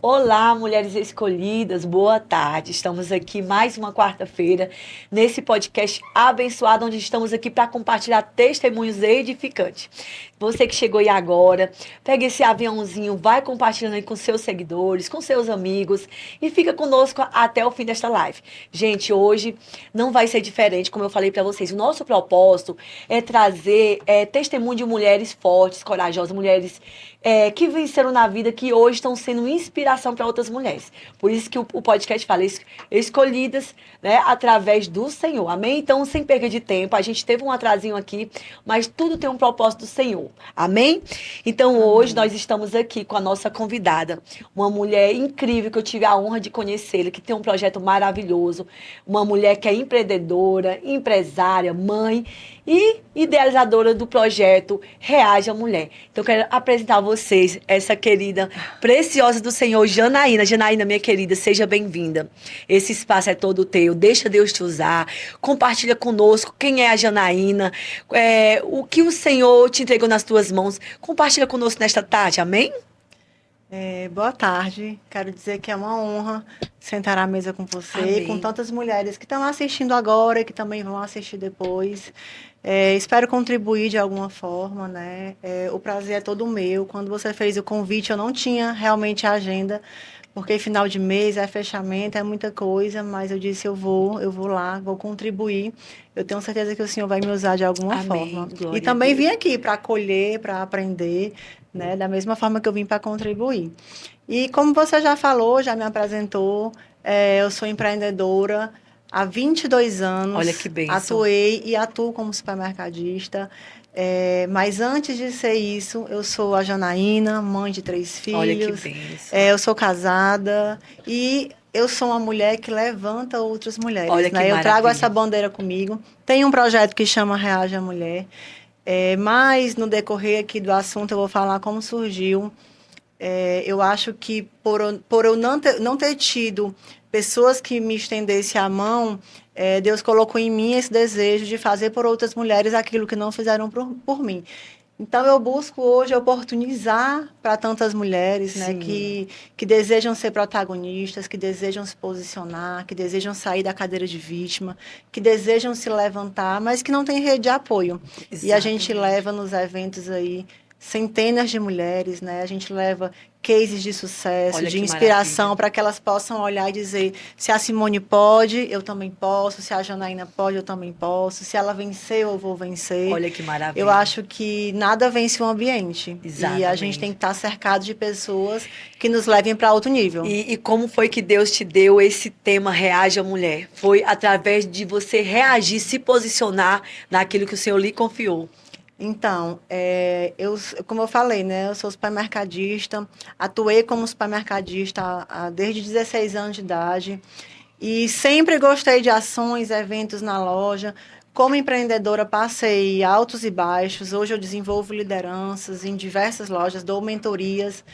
Olá, mulheres escolhidas, boa tarde. Estamos aqui mais uma quarta-feira nesse podcast abençoado, onde estamos aqui para compartilhar testemunhos edificantes. Você que chegou aí agora, pega esse aviãozinho, vai compartilhando aí com seus seguidores, com seus amigos e fica conosco até o fim desta live. Gente, hoje não vai ser diferente, como eu falei para vocês. O nosso propósito é trazer testemunho de mulheres fortes, corajosas, mulheres que venceram na vida, que hoje estão sendo inspiração para outras mulheres. Por isso que o podcast fala escolhidas, né, através do Senhor. Amém? Então, sem perda de tempo, a gente teve um atrasinho aqui, mas tudo tem um propósito do Senhor. Amém? Então, hoje nós estamos aqui com a nossa convidada, uma mulher incrível que eu tive a honra de conhecê-la, que tem um projeto maravilhoso, uma mulher que é empreendedora, empresária, mãe e idealizadora do projeto Reage a Mulher. Então, eu quero apresentar a vocês essa querida, preciosa do Senhor, Janaína. Janaína, minha querida, seja bem-vinda. Esse espaço é todo teu, deixa Deus te usar. Compartilha conosco quem é a Janaína, o que o Senhor te entregou nas tuas mãos. Compartilha conosco nesta tarde, amém? Boa tarde, quero dizer que é uma honra sentar à mesa com você, Amém. com tantas mulheres que estão assistindo agora e que também vão assistir depois. Espero contribuir de alguma forma, né? O prazer é todo meu. Quando você fez o convite, eu não tinha realmente a agenda, porque final de mês é fechamento, é muita coisa, mas eu disse, eu vou lá, vou contribuir. Eu tenho certeza que o Senhor vai me usar de alguma Amém. forma. Glória E também a Deus. vim aqui para acolher, para aprender, né? Da mesma forma que eu vim para contribuir. E como você já falou, já me apresentou, eu sou empreendedora há 22 anos. Olha que bênção. Atuei e atuo como supermercadista. Mas antes de ser isso, eu sou a Janaína, mãe de 3 filhos. Olha que bênção. Eu sou casada e eu sou uma mulher que levanta outras mulheres. Olha que né? Eu trago maravilha. essa bandeira comigo. Tem um projeto que chama Reage a Mulher. Mas no decorrer aqui do assunto eu vou falar como surgiu. Eu acho que por eu não ter tido pessoas que me estendessem a mão, Deus colocou em mim esse desejo de fazer por outras mulheres aquilo que não fizeram por mim. Então, eu busco hoje oportunizar para tantas mulheres, né, que desejam ser protagonistas, que desejam se posicionar, que desejam sair da cadeira de vítima, que desejam se levantar, mas que não têm rede de apoio. E a gente leva nos eventos aí centenas de mulheres, né? A gente leva cases de sucesso, Olha de que inspiração, maravilha. para que elas possam olhar e dizer: se a Simone pode, eu também posso, se a Janaína pode, eu também posso, se ela venceu, eu vou vencer. Olha que maravilha. Eu acho que nada vence o ambiente. E a Exatamente. gente tem que estar cercado de pessoas que nos levem para outro nível. E como foi que Deus te deu esse tema Reage a Mulher? Foi através de você reagir, se posicionar naquilo que o Senhor lhe confiou. Então, como eu falei, né, eu sou supermercadista, atuei como supermercadista desde 16 anos de idade e sempre gostei de ações, eventos na loja. Como empreendedora, passei altos e baixos. Hoje eu desenvolvo lideranças em diversas lojas, dou mentorias,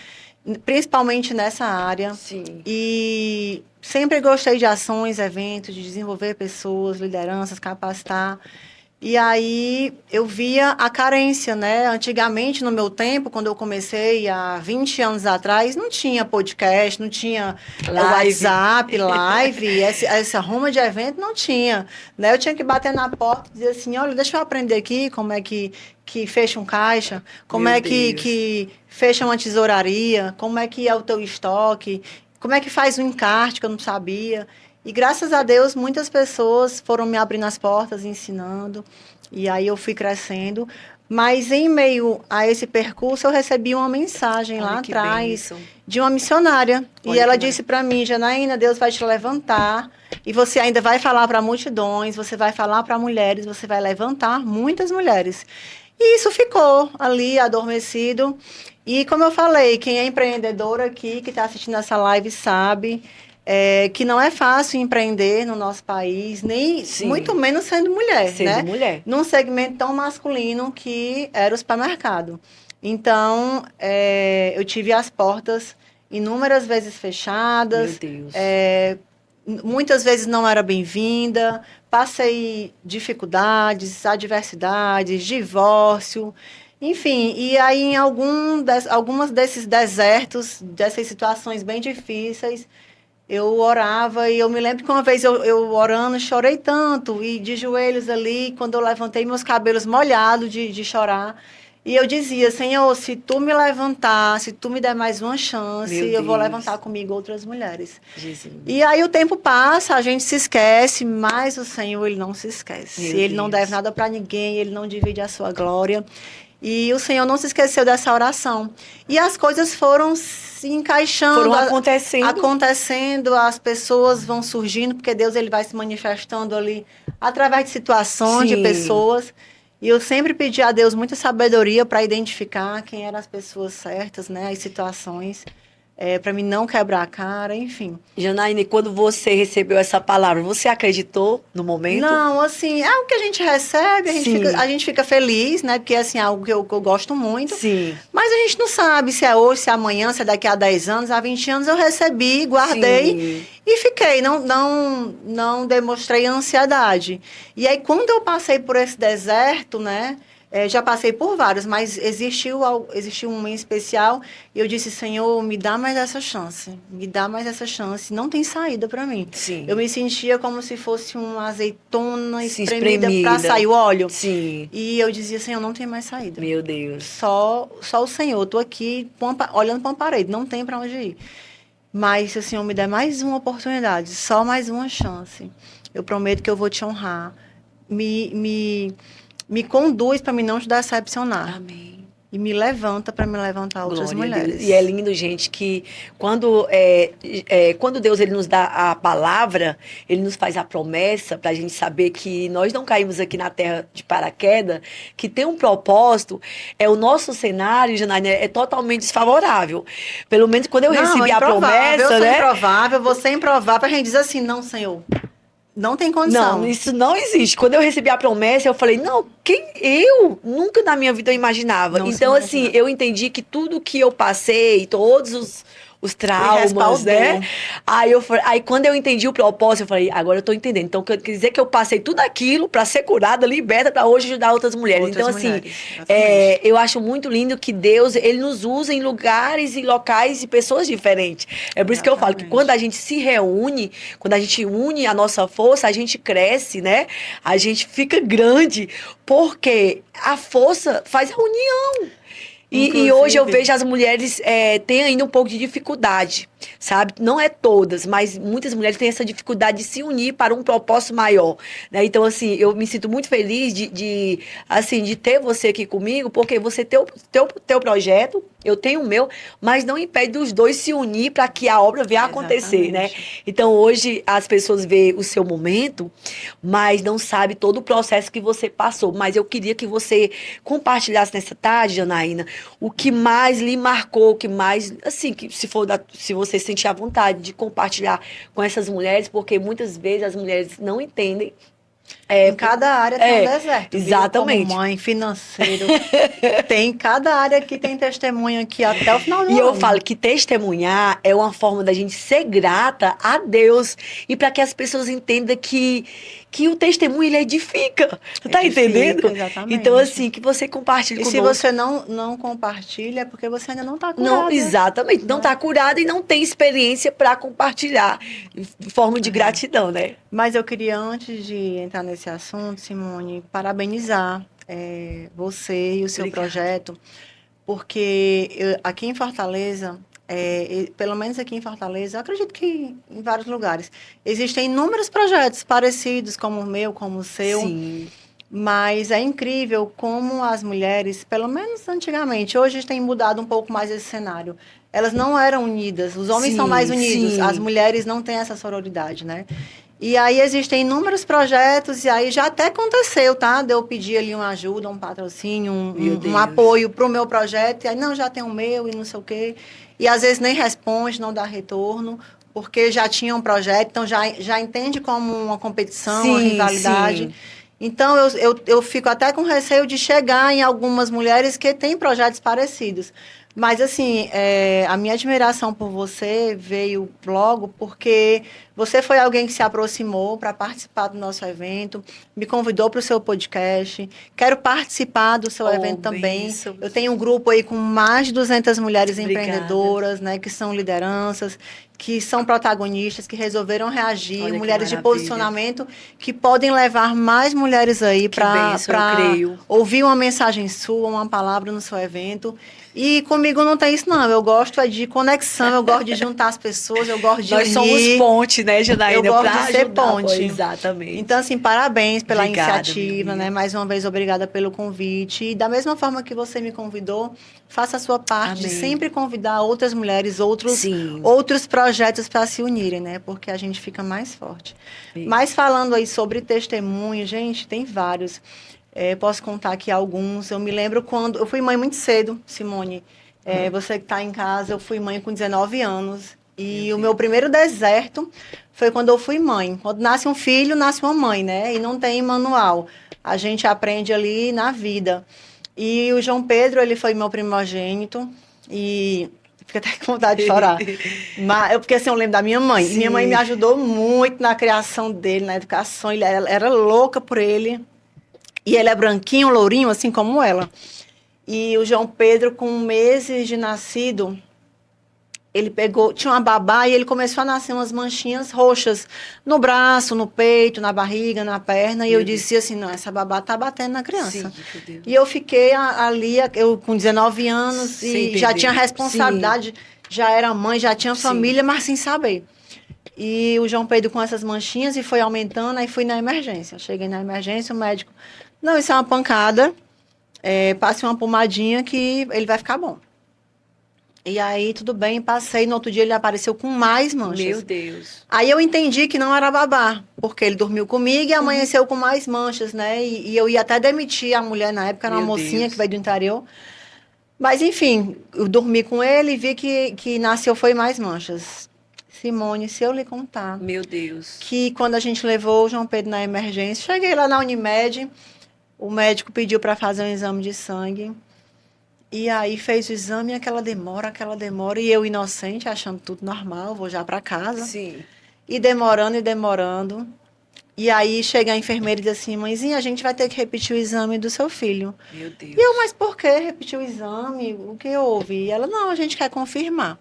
principalmente nessa área. Sim. E sempre gostei de ações, eventos, de desenvolver pessoas, lideranças, capacitar. E aí eu via a carência, né? Antigamente, no meu tempo, quando eu comecei há 20 anos atrás, não tinha podcast, não tinha WhatsApp, live, essa ruma de evento não tinha. Né? Eu tinha que bater na porta e dizer assim, olha, deixa eu aprender aqui como é que fecha um caixa, como é que fecha uma tesouraria, como é que é o teu estoque, como é que faz um encarte que eu não sabia. E graças a Deus, muitas pessoas foram me abrindo as portas, ensinando. E aí eu fui crescendo. Mas em meio a esse percurso, eu recebi uma mensagem lá atrás de uma missionária. E ela disse para mim, Janaína, Deus vai te levantar. E você ainda vai falar para multidões, você vai falar para mulheres, você vai levantar muitas mulheres. E isso ficou ali adormecido. E como eu falei, quem é empreendedor aqui, que está assistindo essa live, sabe... que não é fácil empreender no nosso país, nem muito menos sendo mulher, né? Mulher. Num segmento tão masculino que era o supermercado. Então, eu tive as portas inúmeras vezes fechadas. Meu Deus. Muitas vezes não era bem-vinda. Passei dificuldades, adversidades, divórcio. Enfim, e aí em algumas desses desertos, dessas situações bem difíceis, eu orava e eu me lembro que uma vez eu orando, chorei tanto e de joelhos ali, quando eu levantei meus cabelos molhados de chorar. E eu dizia, Senhor, se tu me levantar, se tu me der mais uma chance, Meu eu vou Deus. levantar comigo outras mulheres. Jesus. E aí o tempo passa, a gente se esquece, mas o Senhor, ele não se esquece. Meu Ele não Deus. deve nada para ninguém, ele não divide a sua glória. E o Senhor não se esqueceu dessa oração. E as coisas foram se encaixando, Foram acontecendo. acontecendo, as pessoas vão surgindo, porque Deus ele vai se manifestando ali através de situações, de Sim. pessoas. E eu sempre pedi a Deus muita sabedoria para identificar quem eram as pessoas certas, né, as situações, para mim não quebrar a cara, enfim. Janaína, quando você recebeu essa palavra, você acreditou no momento? Não, assim, é algo que a gente recebe, Sim. a gente fica feliz, né? Porque assim, é algo que eu gosto muito. Sim. Mas a gente não sabe se é hoje, se é amanhã, se é daqui a 10 anos, há 20 anos eu recebi, guardei Sim. e fiquei, não demonstrei ansiedade. E aí, quando eu passei por esse deserto, né? Já passei por vários, mas existiu um em especial e eu disse, Senhor, me dá mais essa chance, me dá mais essa chance, não tem saída para mim. Sim. Eu me sentia como se fosse uma azeitona Sim, espremida para sair o óleo. Sim. E eu dizia, Senhor, não tem mais saída. Meu Deus. Só o Senhor, eu tô aqui olhando para uma parede, não tem para onde ir. Mas se o Senhor me der mais uma oportunidade, só mais uma chance, eu prometo que eu vou te honrar. Me conduz para me não te decepcionar. Amém. E me levanta para me levantar outras Glória a mulheres. Deus. E é lindo, gente, que quando Deus ele nos dá a palavra, ele nos faz a promessa para a gente saber que nós não caímos aqui na terra de paraquedas, que tem um propósito, o nosso cenário, Janaína, é totalmente desfavorável. Pelo menos quando eu recebi a promessa, eu sou né? improvável, você é improvável. A gente diz assim, não, Senhor, não tem condição. Não, isso não existe. Quando eu recebi a promessa, eu falei, não, eu nunca na minha vida eu imaginava. Não se Então, assim, imaginava. eu entendi que tudo que eu passei, todos os traumas, respaldou. né? Aí quando eu entendi o propósito, eu falei, agora eu tô entendendo. Então, quer dizer que eu passei tudo aquilo para ser curada, liberta, para hoje ajudar outras mulheres. Outras então, mulheres, assim, exatamente. eu acho muito lindo que Deus, ele nos usa em lugares e locais e pessoas diferentes. É por isso que eu falo que Exatamente. quando a gente se reúne, quando a gente une a nossa força, a gente cresce, né? A gente fica grande, porque a força faz a união. E hoje eu vejo as mulheres têm ainda um pouco de dificuldade, sabe? Não é todas, mas muitas mulheres têm essa dificuldade de se unir para um propósito maior, né? Então, assim, eu me sinto muito feliz de ter você aqui comigo, porque você tem o teu projeto, eu tenho o meu, mas não impede dos dois se unir para que a obra venha a acontecer, né? Então, hoje, as pessoas veem o seu momento, mas não sabem todo o processo que você passou. Mas eu queria que você compartilhasse nessa tarde, Janaína, o que mais lhe marcou, o que mais, assim, que se você sentir à vontade de compartilhar com essas mulheres, porque muitas vezes as mulheres não entendem. Em cada área tem um deserto. Exatamente. Como mãe, financeiro. Tem cada área que tem testemunho aqui até o final do ano. E eu falo que testemunhar é uma forma da gente ser grata a Deus e para que as pessoas entendam que o testemunho ele edifica. Você tá entendendo? Exatamente. Então, assim, que você compartilhe conosco. E se você não compartilha, é porque você ainda não está curada. Não, exatamente. Não está curada e não tem experiência para compartilhar em forma de gratidão, né? Mas eu queria, antes de entrar nesse assunto, Simone, parabenizar você e o seu projeto, porque aqui em Fortaleza, pelo menos aqui em Fortaleza, acredito que em vários lugares, existem inúmeros projetos parecidos, como o meu, como o seu. Sim. Mas é incrível como as mulheres, pelo menos antigamente, hoje tem mudado um pouco mais esse cenário. Elas não eram unidas, os homens são mais unidos, sim. As mulheres não têm essa sororidade, né? E aí existem inúmeros projetos, e aí já até aconteceu, tá? De eu pedir ali uma ajuda, um patrocínio, um apoio para o meu projeto, e aí não, já tem o meu e não sei o quê. E às vezes nem responde, não dá retorno, porque já tinha um projeto, então já entende como uma competição, uma rivalidade. Sim. Então, eu fico até com receio de chegar em algumas mulheres que têm projetos parecidos. Mas, assim, a minha admiração por você veio logo porque você foi alguém que se aproximou para participar do nosso evento, me convidou para o seu podcast. Quero participar do seu evento também. Bênção. Eu tenho um grupo aí com mais de 200 mulheres Obrigada. empreendedoras, né, que são lideranças, que são protagonistas, que resolveram reagir, Olha que mulheres de maravilha. posicionamento que podem levar mais mulheres aí Que bênção, eu creio. ouvir uma mensagem sua, uma palavra no seu evento. E comigo não tem isso, não. Eu gosto de conexão, eu gosto de juntar as pessoas, eu gosto de Nós unir. somos ponte, né, Janaína? Eu gosto Pra de ser ajudar, ponte. pô, exatamente. Então, assim, parabéns pela Obrigada, iniciativa, minha né? Mais uma vez, obrigada pelo convite. E da mesma forma que você me convidou, faça a sua parte de Amém. sempre convidar outras mulheres, Sim. outros projetos para se unirem, né? Porque a gente fica mais forte. Sim. Mas falando aí sobre testemunho, gente, tem vários. Posso contar aqui alguns. Eu me lembro quando... Eu fui mãe muito cedo, Simone. Você que está em casa, eu fui mãe com 19 anos. E o meu primeiro deserto foi quando eu fui mãe. Quando nasce um filho, nasce uma mãe, né? E não tem manual. A gente aprende ali na vida. E o João Pedro, ele foi meu primogênito. E fica até com vontade de chorar. Porque assim, eu lembro da minha mãe. Sim. Minha mãe me ajudou muito na criação dele, na educação. Ele era louca por ele. E ele é branquinho, lourinho, assim como ela. E o João Pedro, com meses de nascido, ele tinha uma babá e ele começou a nascer umas manchinhas roxas no braço, no peito, na barriga, na perna. E eu disse assim, não, essa babá tá batendo na criança. Sim, meu Deus. E eu fiquei ali, eu com 19 anos, Sem e já entender. tinha responsabilidade, já era mãe, já tinha Sim. família, mas sem saber. E o João Pedro com essas manchinhas e foi aumentando, aí fui na emergência. Cheguei na emergência, o médico, não, isso é uma pancada, passe uma pomadinha que ele vai ficar bom. E aí, tudo bem, passei. No outro dia, ele apareceu com mais manchas. Meu Deus. Aí eu entendi que não era babá, porque ele dormiu comigo e amanheceu com mais manchas, né? E eu ia até demitir a mulher na época, era uma Meu mocinha Deus. que veio do interior. Mas, enfim, eu dormi com ele e vi que nasceu foi mais manchas. Simone, se eu lhe contar Meu Deus. que quando a gente levou o João Pedro na emergência, cheguei lá na Unimed, o médico pediu para fazer um exame de sangue. E aí fez o exame, aquela demora, e eu inocente, achando tudo normal, vou já para casa. Sim. E demorando. E aí chega a enfermeira e diz assim, mãezinha, a gente vai ter que repetir o exame do seu filho. Meu Deus. E eu, mas por que repetir o exame? O que houve? E ela, não, a gente quer confirmar.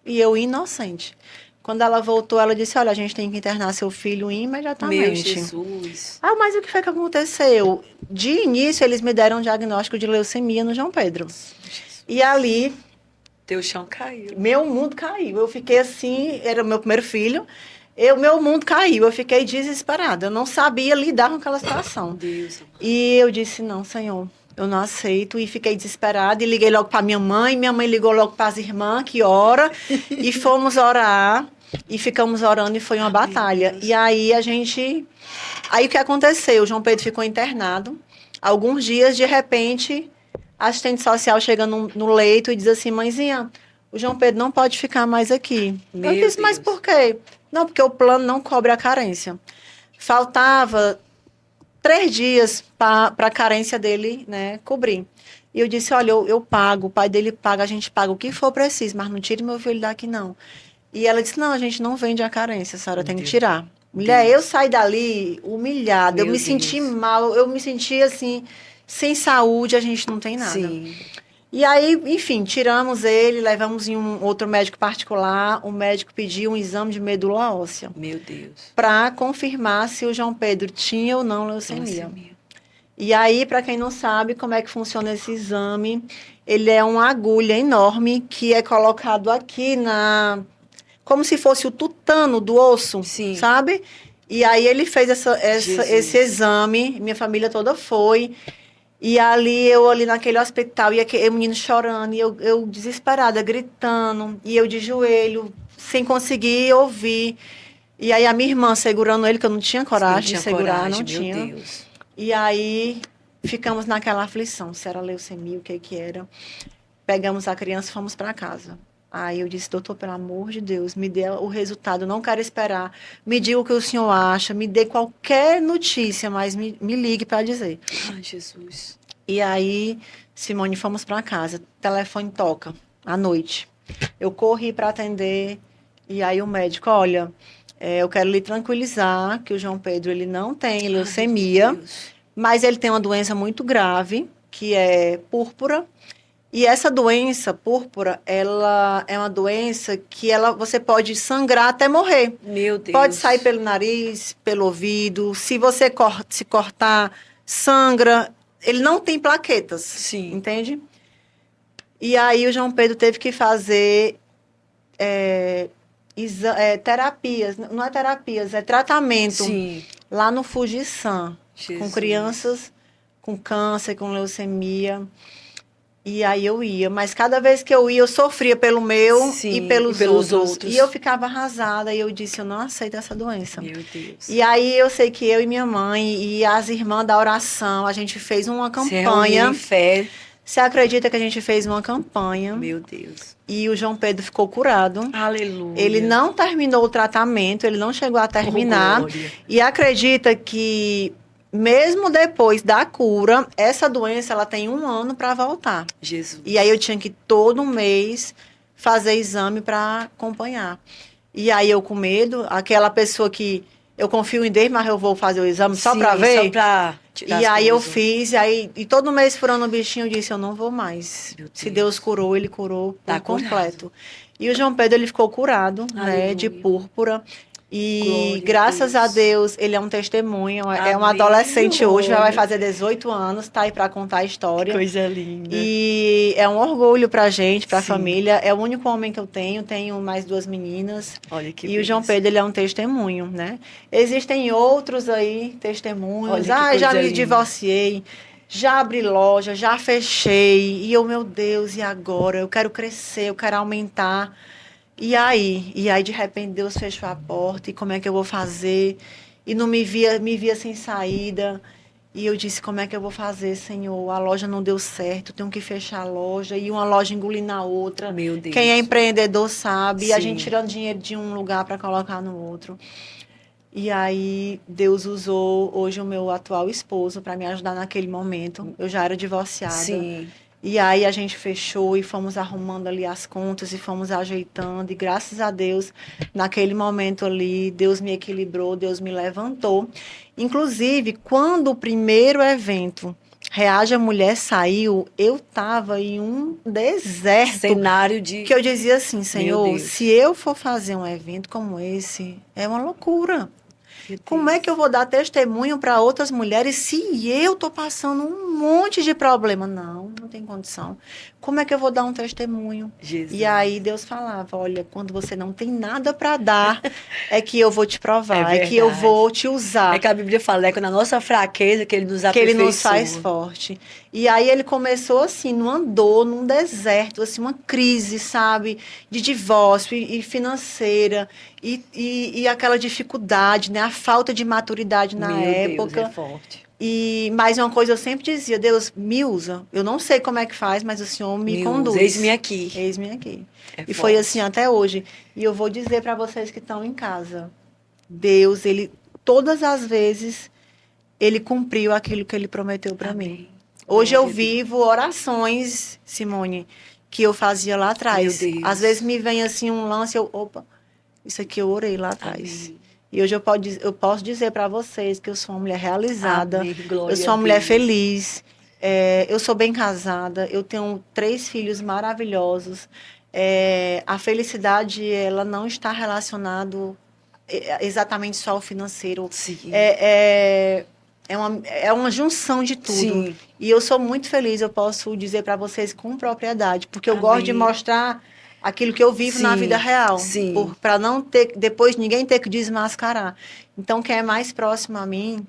E eu, inocente. Quando ela voltou, ela disse, olha, a gente tem que internar seu filho imediatamente. Meu Jesus. Ah, mas o que foi que aconteceu? De início, eles me deram um diagnóstico de leucemia no João Pedro. Jesus. E ali, Teu chão caiu. meu mundo caiu. Eu fiquei assim, era o meu primeiro filho. Meu mundo caiu, eu fiquei desesperada. Eu não sabia lidar com aquela situação. Deus. E eu disse, não, Senhor, eu não aceito. E fiquei desesperada e liguei logo para minha mãe. Minha mãe ligou logo para as irmãs, que ora. E fomos orar. E ficamos orando e foi uma batalha. E aí Aí o que aconteceu? O João Pedro ficou internado. Alguns dias, de repente, a assistente social chega no leito e diz assim, mãezinha, o João Pedro não pode ficar mais aqui. Meu Eu disse, mas Deus. por quê? Não, porque o plano não cobre a carência. Faltava 3 dias para a carência dele, né, cobrir. E eu disse, olha, eu pago, o pai dele paga, a gente paga o que for preciso, mas não tire meu filho daqui, não. E ela disse, não, a gente não vende a carência, a senhora tem que tirar. Mulher, eu saí dali humilhada, Meu eu me Deus. senti mal, eu me senti assim, sem saúde, a gente não tem nada. Sim. E aí, enfim, tiramos ele, levamos em um outro médico particular, o médico pediu um exame de medula óssea Meu Deus. para confirmar se o João Pedro tinha ou não leucemia. Leucemia. E aí, para quem não sabe como é que funciona esse exame, ele é uma agulha enorme que é colocado aqui como se fosse o tutano do osso, Sim. sabe? E aí ele fez Jesus. esse exame, minha família toda foi. E eu ali naquele hospital, e o menino chorando, e eu desesperada, gritando, e eu de joelho, sem conseguir ouvir. E aí a minha irmã segurando ele, que eu não tinha coragem de segurar, não tinha. Meu Deus. E aí ficamos naquela aflição, se era leucemia, o que era. Pegamos a criança e fomos para casa. Aí eu disse, doutor, pelo amor de Deus, me dê o resultado, eu não quero esperar. Me diga o que o senhor acha, me dê qualquer notícia, mas me ligue para dizer. Ai, Jesus. E aí Simone, fomos para casa. Telefone toca à noite. Eu corri para atender. E aí o médico, olha, eu quero lhe tranquilizar que o João Pedro ele não tem leucemia, mas ele tem uma doença muito grave, que é púrpura. E essa doença púrpura, ela é uma doença que você pode sangrar até morrer. Meu Deus. Pode sair pelo nariz, pelo ouvido. Se você se cortar, sangra. Ele não tem plaquetas. Sim. Entende? E aí o João Pedro teve que fazer terapias. Não é terapias, é tratamento. Sim. Lá no Fujisan. Jesus. Com crianças com câncer, com leucemia. E aí eu ia, mas cada vez que eu ia, eu sofria pelo meu e pelos outros. E eu ficava arrasada, e eu disse, eu não aceito essa doença. Meu Deus. E aí eu sei que eu e minha mãe e as irmãs da oração, a gente fez uma campanha. Em fé. Você acredita que a gente fez uma campanha? Meu Deus. E o João Pedro ficou curado. Aleluia. Ele não terminou o tratamento, ele não chegou a terminar. E acredita que mesmo depois da cura, essa doença ela tem 1 ano para voltar. Jesus. E aí eu tinha que todo mês fazer exame para acompanhar. E aí eu com medo, aquela pessoa que eu confio em Deus, mas eu vou fazer o exame só para ver. Só para tirar e as aí coisas. eu fiz, e todo mês furando o bichinho, eu disse, eu não vou mais. Se Deus curou, ele curou por completo. E o João Pedro, ele ficou curado, né, de púrpura. E graças a Deus, ele é um testemunho. Amém. É um adolescente hoje, vai fazer 18 anos, tá aí para contar a história. Coisa linda. E é um orgulho pra gente, pra família. É o único homem que eu tenho mais 2 meninas. Olha que o João Pedro, ele é um testemunho, né? Existem outros aí, testemunhos. Já me divorciei, já abri loja, já fechei. E eu, meu Deus, e agora? Eu quero crescer, eu quero aumentar. E aí, de repente, Deus fechou a porta, e como é que eu vou fazer? E não me via sem saída. E eu disse, como é que eu vou fazer, Senhor? A loja não deu certo, tenho que fechar a loja, e uma loja engolindo a outra. Meu Deus. Quem é empreendedor sabe, Sim. E a gente tirando dinheiro de um lugar para colocar no outro. E aí, Deus usou hoje o meu atual esposo para me ajudar naquele momento. Eu já era divorciada. Sim. E aí a gente fechou e fomos arrumando ali as contas e fomos ajeitando. E graças a Deus, naquele momento ali, Deus me equilibrou, Deus me levantou. Inclusive, quando o primeiro evento Reage a Mulher saiu, eu estava em um deserto. Cenário de... Que eu dizia assim, Senhor, se eu for fazer um evento como esse, é uma loucura. Como é que eu vou dar testemunho para outras mulheres se eu estou passando um monte de problema? Não tem condição. Como é que eu vou dar um testemunho? Jesus. E aí Deus falava, olha, quando você não tem nada para dar, é que eu vou te provar, é que eu vou te usar. É que a Bíblia fala, é que na nossa fraqueza que Ele nos aperfeiçoa. Que Ele nos faz forte. E aí ele começou assim, num deserto, assim, uma crise, sabe? De divórcio e financeira. E aquela dificuldade, né? A falta de maturidade na época. Deus, é forte. Mas uma coisa eu sempre dizia, Deus, me usa. Eu não sei como é que faz, mas o Senhor me conduz. Eis-me aqui. Eis-me aqui. É e forte. foi assim até hoje. E eu vou dizer para vocês que estão em casa. Deus, Ele, todas as vezes, Ele cumpriu aquilo que Ele prometeu para mim. Hoje eu vivo orações, Simone, que eu fazia lá atrás. Às vezes me vem assim um lance, opa, isso aqui eu orei lá atrás. Amém. E hoje eu posso dizer para vocês que eu sou uma mulher realizada, eu sou uma mulher feliz, eu sou bem casada, eu tenho 3 filhos maravilhosos. A felicidade, ela não está relacionada exatamente só ao financeiro. Sim. É uma junção de tudo. Sim. E eu sou muito feliz, eu posso dizer para vocês com propriedade, porque eu gosto de mostrar aquilo que eu vivo na vida real. Para não ter, depois ninguém ter que desmascarar. Então, quem é mais próximo a mim,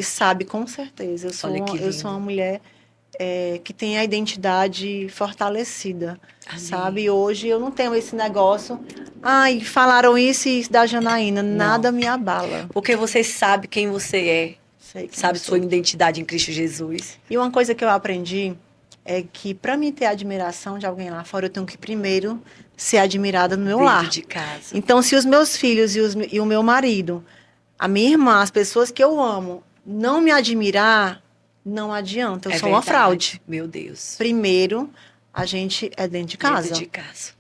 sabe com certeza. Eu sou uma mulher que tem a identidade fortalecida, sabe? E hoje eu não tenho esse negócio, falaram isso e isso da Janaína, nada me abala. Porque você sabe quem você é. Sabe sua identidade em Cristo Jesus. E uma coisa que eu aprendi é que para mim ter admiração de alguém lá fora, eu tenho que primeiro ser admirada no meu lar. De casa. Então, se os meus filhos e o meu marido, a minha irmã, as pessoas que eu amo, não me admirar, não adianta. Eu É sou uma verdade. fraude. Meu Deus. Primeiro, a gente é dentro de casa. Dentro de casa.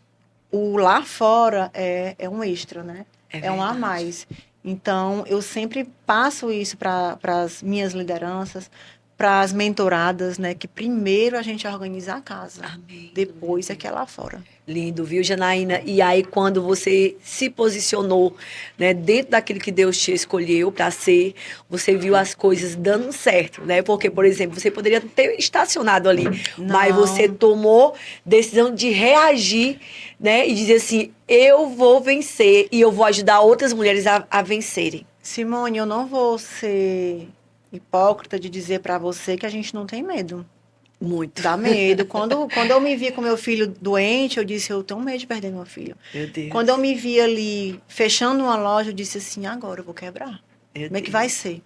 O lá fora é um extra, né? É Um a verdade. mais. Então, eu sempre passo isso para as minhas lideranças, para as mentoradas, né? Que primeiro a gente organiza a casa. Amém. Depois é que é lá fora. Lindo, viu, Janaína? E aí, quando você se posicionou, né, dentro daquilo que Deus te escolheu para ser, você viu as coisas dando certo, né? Porque, por exemplo, você poderia ter estacionado ali, mas Não. você tomou decisão de reagir, né? E dizer assim: eu vou vencer e eu vou ajudar outras mulheres a vencerem. Simone, eu não vou ser hipócrita de dizer para você que a gente não tem medo. Muito. Dá medo. Quando eu me vi com meu filho doente, eu disse, eu tenho medo de perder meu filho. Meu Deus. Quando eu me vi ali fechando uma loja, eu disse assim, agora eu vou quebrar. Meu Como é que Deus. vai ser?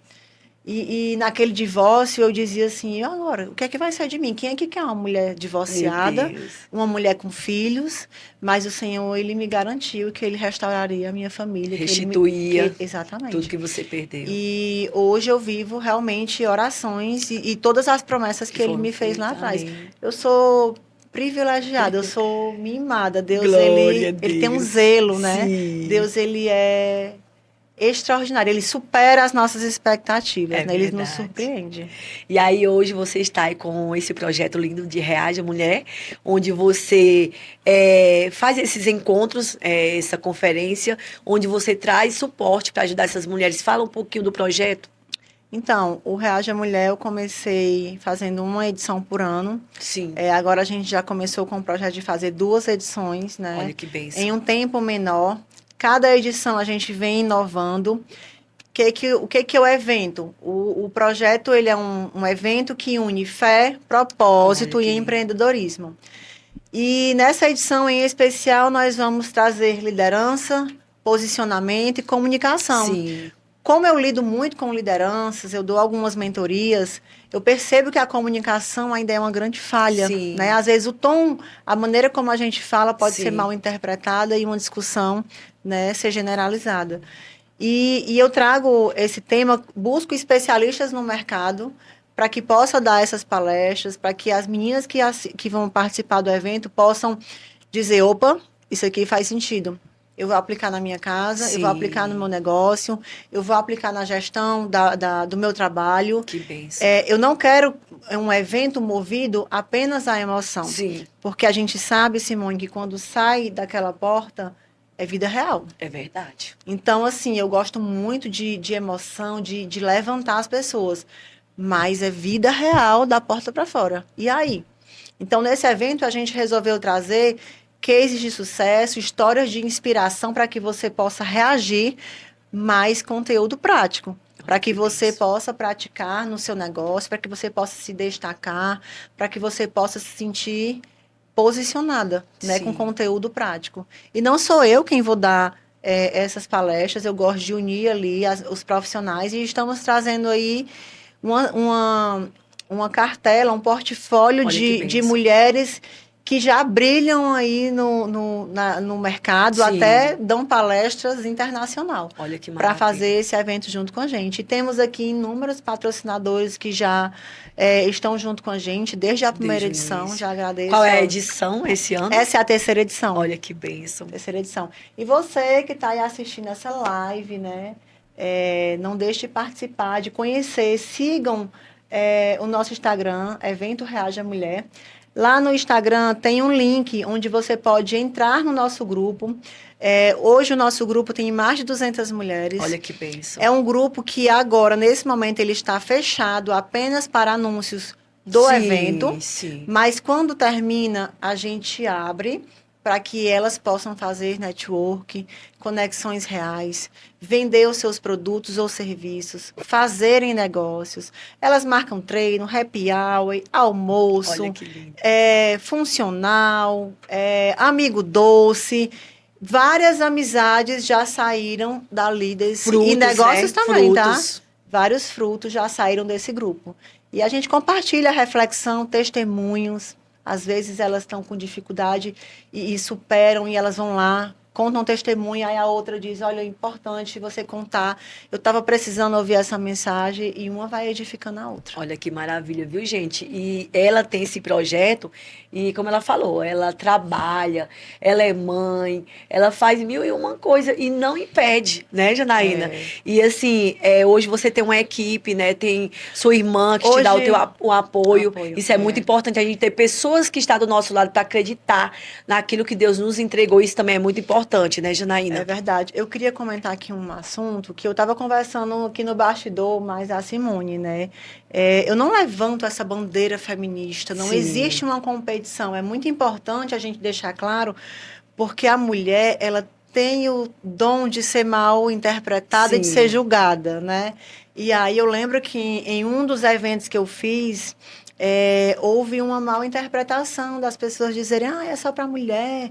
E naquele divórcio, eu dizia assim, e agora, o que é que vai ser de mim? Quem é que quer uma mulher divorciada, Meu Deus. uma mulher com filhos? Mas o Senhor, Ele me garantiu que Ele restauraria a minha família. Restituía exatamente. tudo que você perdeu. E hoje eu vivo realmente orações e todas as promessas que Ele foram me fez lá feitas. atrás. Amém. Eu sou privilegiada, eu sou mimada. Deus, Glória a ele tem um Deus. zelo, né? Sim. Deus, ele é extraordinário. Ele supera as nossas expectativas, É né? Ele nos verdade. surpreende. E aí hoje você está aí com esse projeto lindo de Reage a Mulher, onde você faz esses encontros, essa conferência, onde você traz suporte para ajudar essas mulheres. Fala um pouquinho do projeto. Então, o Reage a Mulher eu comecei fazendo uma edição por ano. Sim. Agora a gente já começou com o projeto de fazer 2 edições, né? Olha que bênção. Em um tempo menor. Cada edição a gente vem inovando. O que é o evento? O projeto ele é um evento que une fé, propósito Olha que e lindo. empreendedorismo. E nessa edição em especial nós vamos trazer liderança, posicionamento e comunicação. Sim. Como eu lido muito com lideranças, eu dou algumas mentorias, eu percebo que a comunicação ainda é uma grande falha. Sim. Né? Às vezes o tom, a maneira como a gente fala pode Sim. ser mal interpretada e uma discussão, né, ser generalizada. E eu trago esse tema, busco especialistas no mercado para que possa dar essas palestras, para que as meninas que vão participar do evento possam dizer, opa, isso aqui faz sentido. Eu vou aplicar na minha casa, Sim. eu vou aplicar no meu negócio, eu vou aplicar na gestão do meu trabalho. Que bênção. Eu não quero um evento movido apenas à emoção. Sim. Porque a gente sabe, Simone, que quando sai daquela porta, é vida real. É verdade. Então, assim, eu gosto muito de emoção, de levantar as pessoas. Mas é vida real da porta para fora. E aí? Então, nesse evento, a gente resolveu trazer cases de sucesso, histórias de inspiração para que você possa reagir, mais conteúdo prático. Para que você possa praticar no seu negócio, para que você possa se destacar, para que você possa se sentir posicionada, né, com conteúdo prático. E não sou eu quem vou dar essas palestras, eu gosto de unir ali os profissionais e estamos trazendo aí uma cartela, um portfólio de mulheres que já brilham aí no mercado, Sim. até dão palestras internacional. Olha que para fazer esse evento junto com a gente. E temos aqui inúmeros patrocinadores que já estão junto com a gente desde a primeira edição. Já agradeço. Qual é a edição esse ano? Essa é a terceira edição. Olha que bênção. Terceira edição. E você que está aí assistindo essa live, né? Não deixe de participar, de conhecer. Sigam o nosso Instagram, Evento Reage a Mulher. Lá no Instagram tem um link onde você pode entrar no nosso grupo. Hoje o nosso grupo tem mais de 200 mulheres. Olha que bênção. É um grupo que agora, nesse momento, ele está fechado apenas para anúncios do evento. Sim. Mas quando termina, a gente abre para que elas possam fazer network, conexões reais, vender os seus produtos ou serviços, fazerem negócios. Elas marcam treino, happy hour, almoço, olha que lindo. Funcional, amigo doce. Várias amizades já saíram dali desse... Frutos, e negócios também, frutos. tá? Vários frutos já saíram desse grupo. E a gente compartilha reflexão, testemunhos. Às vezes elas estão com dificuldade e superam e elas vão lá conta um testemunho, aí a outra diz, olha, é importante você contar. Eu estava precisando ouvir essa mensagem e uma vai edificando a outra. Olha que maravilha, viu, gente? E ela tem esse projeto e, como ela falou, ela trabalha, ela é mãe, ela faz mil e uma coisa e não impede, né, Janaína? E assim, hoje você tem uma equipe, né? Tem sua irmã que te dá o apoio. Isso é muito importante, a gente ter pessoas que estão do nosso lado para acreditar naquilo que Deus nos entregou. Isso também é muito importante, né, Janaína? É verdade. Eu queria comentar aqui um assunto que eu estava conversando aqui no bastidor, mas a Simone, né? Eu não levanto essa bandeira feminista, não existe uma competição. É muito importante a gente deixar claro, porque a mulher, ela tem o dom de ser mal interpretada e de ser julgada, né? E aí eu lembro que em um dos eventos que eu fiz, houve uma mal interpretação das pessoas dizerem, é só para mulher,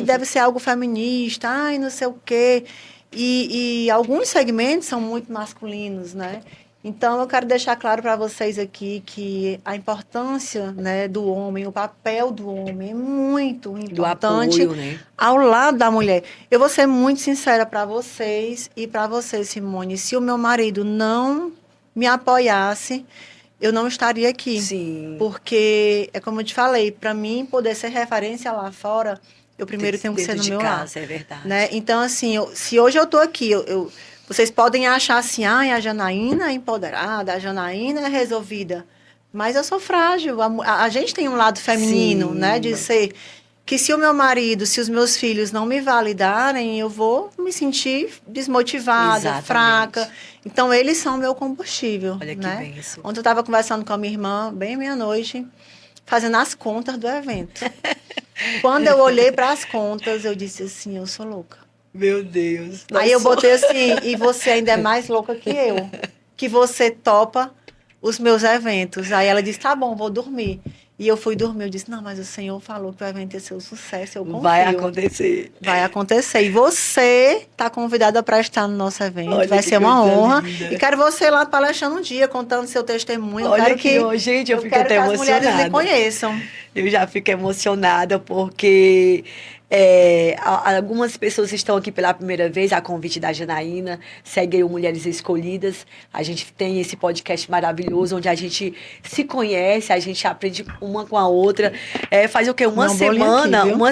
deve ser algo feminista, não sei o quê. E alguns segmentos são muito masculinos, né? Então, eu quero deixar claro para vocês aqui que a importância, né, do homem, o papel do homem é muito importante do apoio, né? Ao lado da mulher. Eu vou ser muito sincera para vocês e para você, Simone. Se o meu marido não me apoiasse, eu não estaria aqui. Sim. Porque, é como eu te falei, para mim poder ser referência lá fora, eu primeiro tenho que ser no meu lar. É verdade. Né? Então, assim, se hoje eu estou aqui, vocês podem achar assim, a Janaína é empoderada, a Janaína é resolvida. Mas eu sou frágil. A gente tem um lado feminino, né? De ser que se o meu marido, se os meus filhos não me validarem, eu vou me sentir desmotivada, fraca. Então, eles são o meu combustível. Olha que né? benção. Ontem eu estava conversando com a minha irmã, bem meia-noite, fazendo as contas do evento. Quando eu olhei para as contas, eu disse assim, eu sou louca. Meu Deus. Aí eu botei assim, e você ainda é mais louca que eu, que você topa os meus eventos. Aí ela disse, tá bom, vou dormir. E eu fui dormir, eu disse, não, mas o Senhor falou que o evento ia ser um sucesso, eu confio. Vai acontecer. Vai acontecer. E você está convidada para estar no nosso evento. Olha, vai ser uma honra. Linda. E quero você lá palestrando um dia, contando seu testemunho. Olha gente, eu fico até emocionada. As mulheres lhe conheçam. Eu já fico emocionada porque algumas pessoas estão aqui pela primeira vez, a convite da Janaína, segue o Mulheres Escolhidas. A gente tem esse podcast maravilhoso, onde a gente se conhece, a gente aprende uma com a outra. Faz o quê? Uma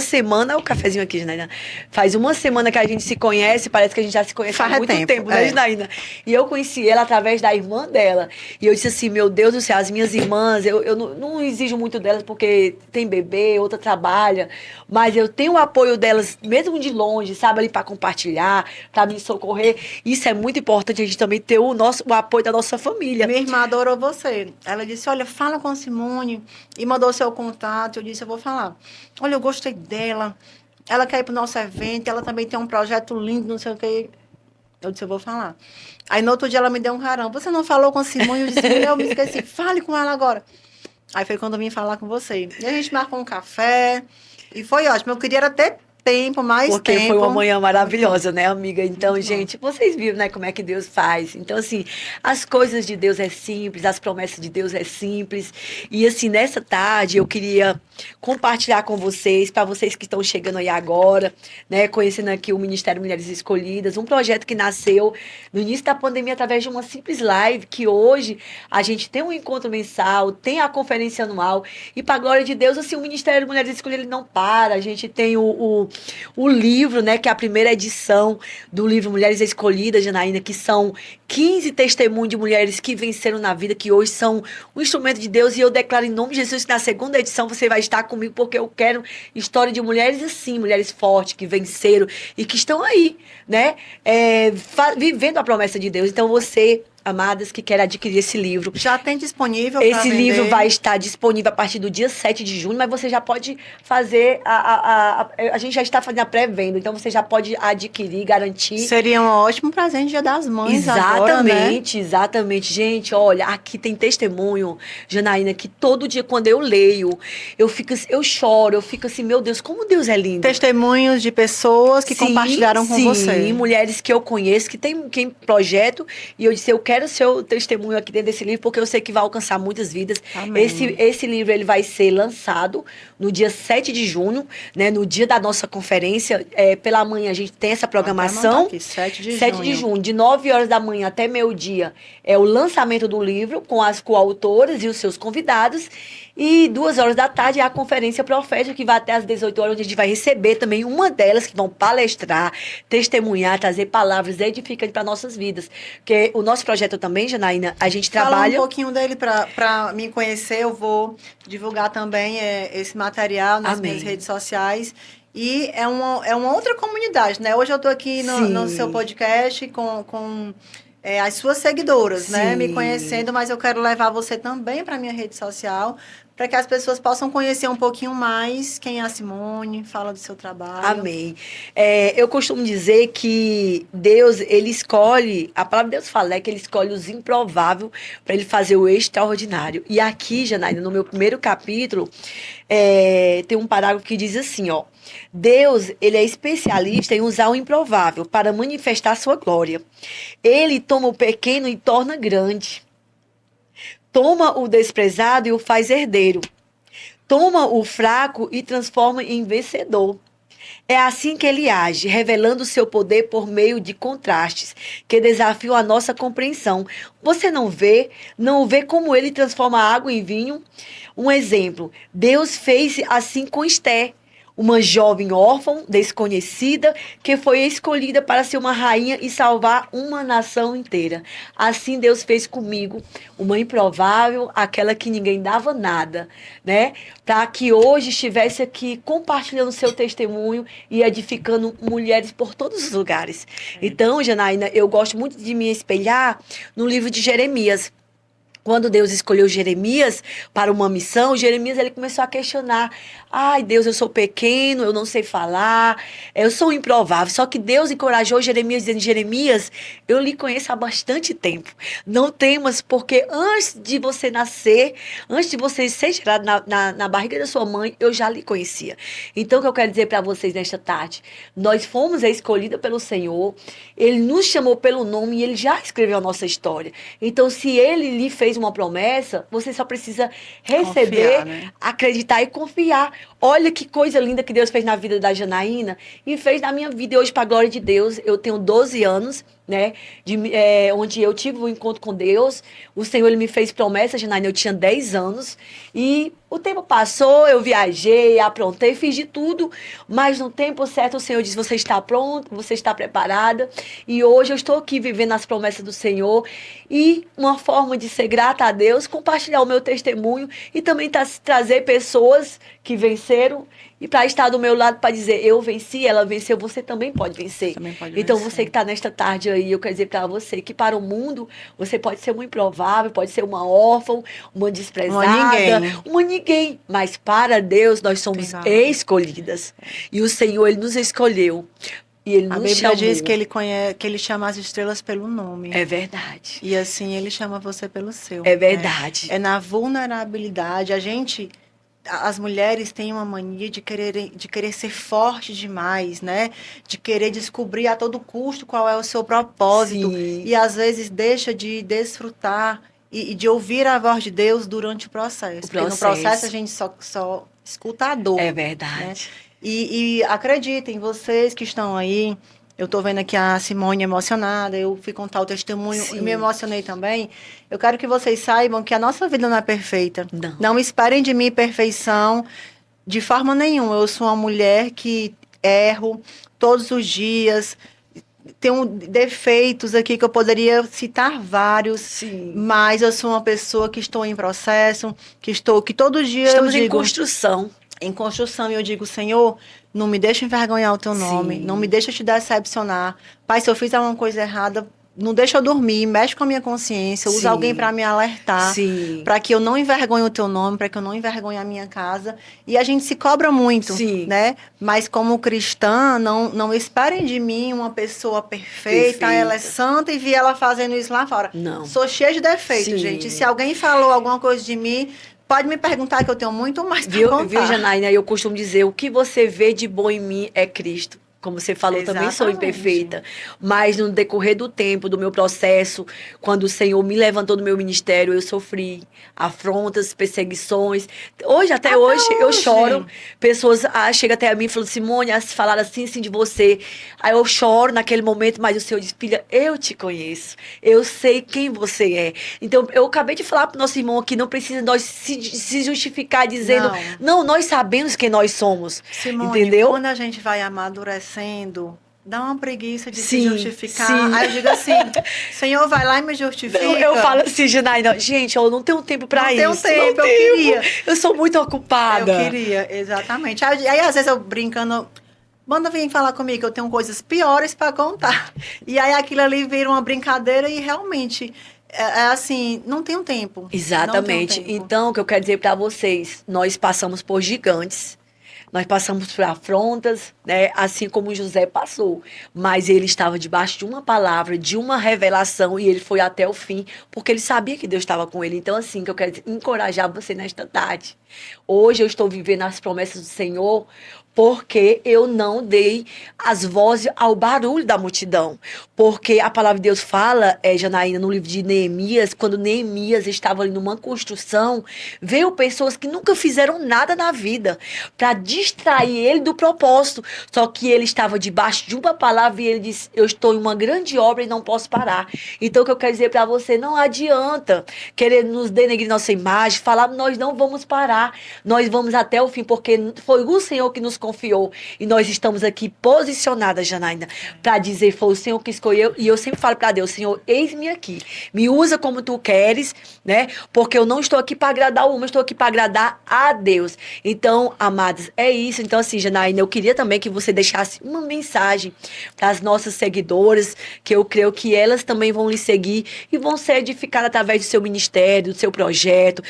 semana, o cafezinho aqui, Janaína. Faz uma semana que a gente se conhece, parece que a gente já se conhece há muito tempo, né, Janaína? E eu conheci ela através da irmã dela. E eu disse assim, meu Deus do céu, as minhas irmãs, eu não exijo muito delas, porque tem bebê, outra trabalha, mas eu tenho o apoio delas, mesmo de longe, sabe, ali para compartilhar, para me socorrer. Isso é muito importante, a gente também ter o apoio da nossa família. Minha irmã adorou você. Ela disse, olha, fala com a Simone, e mandou seu contato. Eu disse, eu vou falar. Olha, eu gostei dela, ela quer ir pro nosso evento, ela também tem um projeto lindo, não sei o que. Eu disse, eu vou falar. Aí no outro dia ela me deu um carão. Você não falou com a Simone? Eu disse, eu me esqueci, fale com ela agora. Aí foi quando eu vim falar com você. E a gente marcou um café. E foi ótimo. Eu queria era ter tempo, mais porque tempo. Porque foi uma manhã maravilhosa, né, amiga? Então, muito gente, bom. Vocês viram, né, como é que Deus faz. Então, assim, as coisas de Deus é simples, as promessas de Deus é simples. E, assim, nessa tarde, eu queria compartilhar com vocês, para vocês que estão chegando aí agora, né, conhecendo aqui o Ministério Mulheres Escolhidas, um projeto que nasceu no início da pandemia através de uma simples live, que hoje a gente tem um encontro mensal, tem a conferência anual, e para a glória de Deus, assim, o Ministério Mulheres Escolhidas ele não para. A gente tem o livro, né, que é a primeira edição do livro Mulheres Escolhidas, Janaína, que são 15 testemunhos de mulheres que venceram na vida, que hoje são um instrumento de Deus, e eu declaro em nome de Jesus que na segunda edição você vai estar comigo, porque eu quero história de mulheres assim, mulheres fortes, que venceram e que estão aí, né, vivendo a promessa de Deus. Então você, amadas, que querem adquirir esse livro. Já tem disponível para vender. Esse livro vai estar disponível a partir do dia 7 de junho, mas você já pode fazer, a gente já está fazendo a pré-venda, então você já pode adquirir, garantir. Seria um ótimo presente Dia das Mães exatamente, agora, né? Exatamente. Gente, olha, aqui tem testemunho, Janaína, que todo dia quando eu leio, eu choro, eu fico assim, meu Deus, como Deus é lindo. Testemunhos de pessoas que compartilharam com você. Sim, mulheres que eu conheço, que tem projeto, e eu disse, eu quero quero o seu testemunho aqui dentro desse livro, porque eu sei que vai alcançar muitas vidas. Amém. Esse livro ele vai ser lançado no dia 7 de junho, né, no dia da nossa conferência. Pela manhã a gente tem essa programação. Aqui, 7 de 7 junho. de junho, de 9 horas da manhã até meio-dia, é o lançamento do livro com as coautoras e os seus convidados. E 2 horas da tarde é a conferência profética, que vai até às 18 horas, onde a gente vai receber também uma delas que vão palestrar, testemunhar, trazer palavras edificantes para nossas vidas. Porque o nosso projeto também, Janaína, a gente trabalha... Fala um pouquinho dele para me conhecer, eu vou divulgar também esse material nas minhas redes sociais. E é uma outra comunidade, né? Hoje eu estou aqui no seu podcast com as suas seguidoras, né? Me conhecendo, mas eu quero levar você também para a minha rede social, para que as pessoas possam conhecer um pouquinho mais quem é a Simone, fala do seu trabalho. Amém. Eu costumo dizer que Deus, ele escolhe, a palavra de Deus fala, né, que ele escolhe os improváveis para ele fazer o extraordinário. E aqui, Janaína, no meu primeiro capítulo, tem um parágrafo que diz assim, ó: Deus, ele é especialista em usar o improvável para manifestar sua glória. Ele toma o pequeno e torna grande. Toma o desprezado e o faz herdeiro. Toma o fraco e transforma em vencedor. É assim que ele age, revelando seu poder por meio de contrastes, que desafiam a nossa compreensão. Você não vê como ele transforma a água em vinho? Um exemplo, Deus fez assim com Esté, uma jovem órfã, desconhecida, que foi escolhida para ser uma rainha e salvar uma nação inteira. Assim Deus fez comigo, uma improvável, aquela que ninguém dava nada, né? Para que hoje estivesse aqui compartilhando seu testemunho e edificando mulheres por todos os lugares. Então, Janaína, eu gosto muito de me espelhar no livro de Jeremias. Quando Deus escolheu Jeremias para uma missão, Jeremias ele começou a questionar. Ai, Deus, eu sou pequeno, eu não sei falar, eu sou improvável. Só que Deus encorajou Jeremias, dizendo: Jeremias, eu lhe conheço há bastante tempo. Não temas, porque antes de você nascer, antes de você ser gerado na barriga da sua mãe, eu já lhe conhecia. Então, o que eu quero dizer para vocês nesta tarde? Nós fomos escolhidas pelo Senhor, Ele nos chamou pelo nome e Ele já escreveu a nossa história. Então, se Ele lhe fez uma promessa, você só precisa receber, confiar, né? Acreditar e confiar. Olha que coisa linda que Deus fez na vida da Janaína e fez na minha vida. E hoje, para a glória de Deus, eu tenho 12 anos, né, onde eu tive um encontro com Deus. O Senhor ele me fez promessa, Janaína, eu tinha 10 anos. E o tempo passou, eu viajei, aprontei, fiz de tudo. Mas no tempo certo, o Senhor disse: você está pronto, você está preparada. E hoje eu estou aqui vivendo as promessas do Senhor. E uma forma de ser grata a Deus, compartilhar o meu testemunho e também trazer pessoas que venceram e para estar do meu lado para dizer: eu venci, ela venceu, você também pode vencer. Então você que está nesta tarde aí, eu quero dizer para você que para o mundo você pode ser uma improvável, pode ser uma órfã, uma desprezada, uma ninguém. Mas para Deus nós somos escolhidas. E o Senhor, Ele nos escolheu. E Ele nos chamou. A Bíblia diz que ele chama as estrelas pelo nome. É verdade. E assim Ele chama você pelo seu. É verdade. É na vulnerabilidade. As mulheres têm uma mania de querer ser forte demais, né? De querer descobrir a todo custo qual é o seu propósito. Sim. E às vezes deixa de desfrutar e de ouvir a voz de Deus durante o processo. Porque no processo a gente só escuta a dor. É verdade. Né? E acreditem, vocês que estão aí, eu estou vendo aqui a Simone emocionada, eu fui contar o testemunho e me emocionei também. Eu quero que vocês saibam que a nossa vida não é perfeita. Não esperem de mim perfeição de forma nenhuma. Eu sou uma mulher que erro todos os dias. Tenho defeitos aqui que eu poderia citar vários. Sim. Mas eu sou uma pessoa que estou em processo, que todo dia estamos em construção. Em construção, e eu digo: Senhor, não me deixa envergonhar o teu nome, Sim. Não me deixa te decepcionar. Pai, se eu fizer uma coisa errada, não deixa eu dormir, mexe com a minha consciência, usa alguém para me alertar, para que eu não envergonhe o teu nome, para que eu não envergonhe a minha casa. E a gente se cobra muito, né? Mas como cristã, não esperem de mim uma pessoa perfeita, ela é santa e vi ela fazendo isso lá fora. Não. Sou cheia de defeitos, gente. E se alguém falou alguma coisa de mim, pode me perguntar, que eu tenho muito mais para contar. Viu, Janaína? Eu costumo dizer: o que você vê de bom em mim é Cristo. Como você falou, também sou Exatamente. imperfeita. Mas no decorrer do tempo, do meu processo, quando o Senhor me levantou do meu ministério, eu sofri afrontas, perseguições. Hoje, até hoje, eu choro. Pessoas chegam até a mim e falam, Simone, falaram assim de você. Aí eu choro naquele momento, mas o Senhor diz, filha, eu te conheço. Eu sei quem você é. Então, eu acabei de falar pro nosso irmão aqui, não precisa nós se justificar dizendo, não, nós sabemos quem nós somos. Simone, entendeu? quando a gente vai amadurecendo, dá uma preguiça de se Sim, justificar. sim. Aí eu digo assim, Senhor, vai lá e me justifica. Eu falo assim, Janaína, gente, eu não tenho tempo pra isso. Não tenho tempo, não eu queria. Eu sou muito ocupada. Eu queria, exatamente. Aí às vezes eu brincando, manda vir falar comigo, que eu tenho coisas piores para contar. E aí aquilo ali vira uma brincadeira e realmente, é assim, não tenho tempo. Exatamente. Não tenho tempo. Então, o que eu quero dizer para vocês, nós passamos por gigantes. Nós passamos por afrontas, né? Assim como José passou. Mas ele estava debaixo de uma palavra, de uma revelação, e ele foi até o fim, porque ele sabia que Deus estava com ele. Então, assim, que eu quero encorajar você nesta tarde. Hoje eu estou vivendo as promessas do Senhor, porque eu não dei as vozes ao barulho da multidão. Porque a palavra de Deus fala, Janaína, no livro de Neemias, quando Neemias estava ali numa construção, veio pessoas que nunca fizeram nada na vida para distrair ele do propósito. Só que ele estava debaixo de uma palavra e ele disse, eu estou em uma grande obra e não posso parar. Então, o que eu quero dizer para você, não adianta querer nos denegrir nossa imagem, falar, nós não vamos parar, nós vamos até o fim, porque foi o Senhor que nos confiou. E nós estamos aqui posicionadas, Janaína, para dizer, foi o Senhor que escolheu. E eu sempre falo para Deus, Senhor, eis-me aqui. Me usa como tu queres, né? Porque eu não estou aqui para agradar o homem, eu estou aqui para agradar a Deus. Então, amados, é isso. Então, assim, Janaína, eu queria também que você deixasse uma mensagem para as nossas seguidoras, que eu creio que elas também vão lhe seguir e vão ser edificadas através do seu ministério, do seu projeto,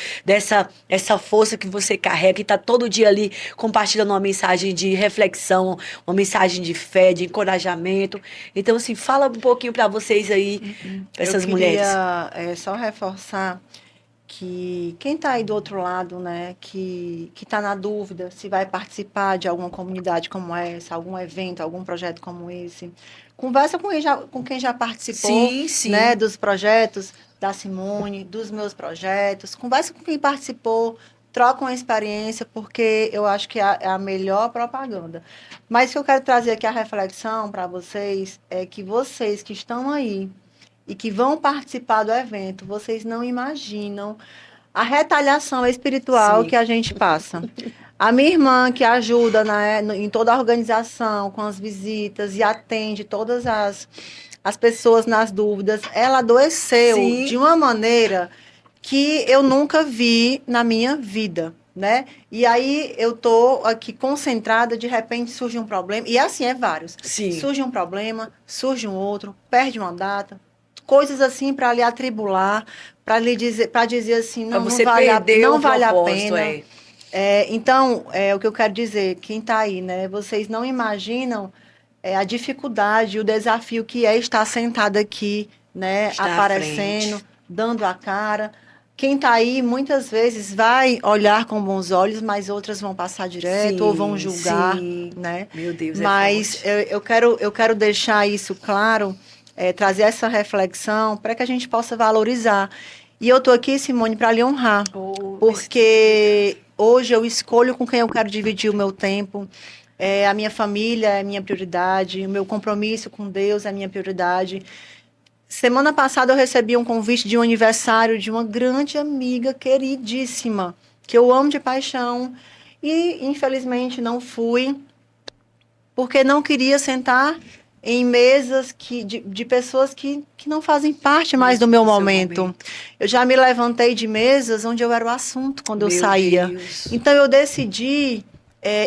essa força que você carrega e está todo dia ali compartilhando uma mensagem de reflexão, uma mensagem de fé, de encorajamento. Então, assim, fala um pouquinho para vocês aí, essas mulheres. Eu queria só reforçar que quem está aí do outro lado, né, que está na dúvida se vai participar de alguma comunidade como essa, algum evento, algum projeto como esse, conversa com quem já participou, Sim, sim. né, dos projetos da Simone, dos meus projetos, conversa com quem participou, troca uma experiência, porque eu acho que é a melhor propaganda. Mas o que eu quero trazer aqui a reflexão para vocês é que vocês que estão aí e que vão participar do evento, vocês não imaginam a retaliação espiritual Sim. que a gente passa. A minha irmã, que ajuda em toda a organização, com as visitas e atende todas as pessoas nas dúvidas, ela adoeceu Sim. de uma maneira que eu nunca vi na minha vida, né? E aí eu tô aqui concentrada, de repente surge um problema, e assim é vários. Sim. Surge um problema, surge um outro, perde uma data, coisas assim para lhe atribular, para dizer assim, não, você não vale, não vale a propósito, pena. Então, o que eu quero dizer, quem está aí, né? Vocês não imaginam a dificuldade, o desafio que é estar sentado aqui, né? Está aparecendo, dando a cara. Quem está aí, muitas vezes, vai olhar com bons olhos, mas outras vão passar direto, Sim, ou vão julgar, sim. né? Meu Deus, Mas eu quero deixar isso claro, trazer essa reflexão para que a gente possa valorizar. E eu estou aqui, Simone, para lhe honrar, porque hoje eu escolho com quem eu quero dividir o meu tempo. A minha família é a minha prioridade, o meu compromisso com Deus é a minha prioridade. Semana passada eu recebi um convite de um aniversário de uma grande amiga queridíssima, que eu amo de paixão, e infelizmente não fui, porque não queria sentar em mesas de pessoas que não fazem parte mais do meu momento. Eu já me levantei de mesas onde eu era o assunto quando eu saía. Deus. Então eu decidi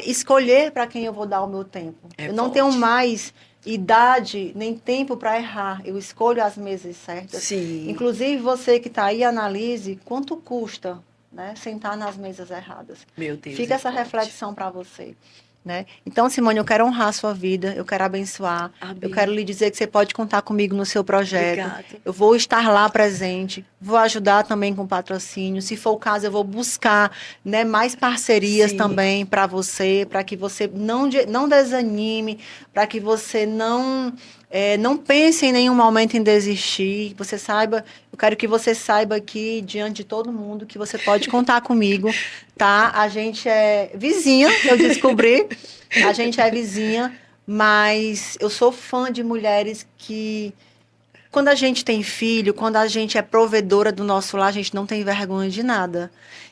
escolher para quem eu vou dar o meu tempo. Eu não tenho mais idade nem tempo para errar. Eu escolho as mesas certas. Sim. Inclusive, você que está aí, analise quanto custa, né, sentar nas mesas erradas. Meu Deus. Fica essa reflexão para você. né? Então, Simone, eu quero honrar a sua vida, eu quero abençoar, Amém. eu quero lhe dizer que você pode contar comigo no seu projeto. Obrigada. Eu vou estar lá presente, vou ajudar também com patrocínio. Se for o caso, eu vou buscar, né, mais parcerias Sim. também para você, para que você não desanime, para que você não pense em nenhum momento em desistir. Você saiba, eu quero que você saiba aqui, diante de todo mundo, que você pode contar comigo, tá? A gente é vizinha, eu descobri. A gente é vizinha, mas eu sou fã de mulheres que, quando a gente tem filho, quando a gente é provedora do nosso lar, a gente não tem vergonha de nada.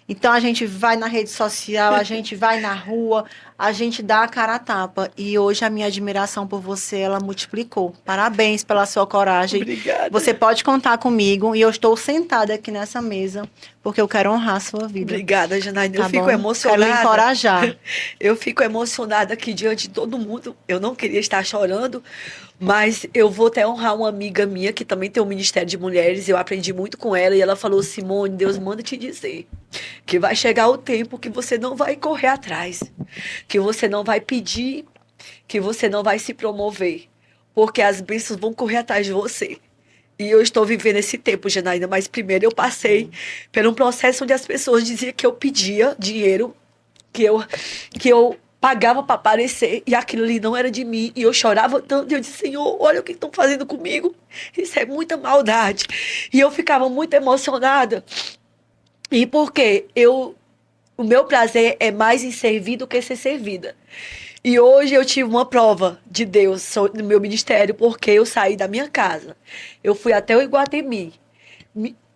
Então, a gente vai na rede social, a gente vai na rua, a gente dá a cara a tapa. E hoje a minha admiração por você, ela multiplicou. Parabéns pela sua coragem. Obrigada. Você pode contar comigo e eu estou sentada aqui nessa mesa porque eu quero honrar a sua vida. Obrigada, Janaína. Tá Eu fico bom? emocionada. Quero lhe encorajar. Eu fico emocionada aqui diante de todo mundo. Eu não queria estar chorando, mas eu vou até honrar uma amiga minha que também tem um Ministério de Mulheres. Eu aprendi muito com ela e ela falou: Simone, Deus manda te dizer que vai chegar o tempo que você não vai correr atrás, que você não vai pedir, que você não vai se promover, porque as bênçãos vão correr atrás de você. E eu estou vivendo esse tempo, Janaína, mas primeiro eu passei por um processo onde as pessoas diziam que eu pedia dinheiro, que eu pagava para aparecer, e aquilo ali não era de mim, e eu chorava tanto, e eu disse: Senhor, olha o que estão fazendo comigo, isso é muita maldade. E eu ficava muito emocionada, e porque o meu prazer é mais em servir do que ser servida. E hoje eu tive uma prova de Deus no meu ministério, porque eu saí da minha casa. Eu fui até o Iguatemi,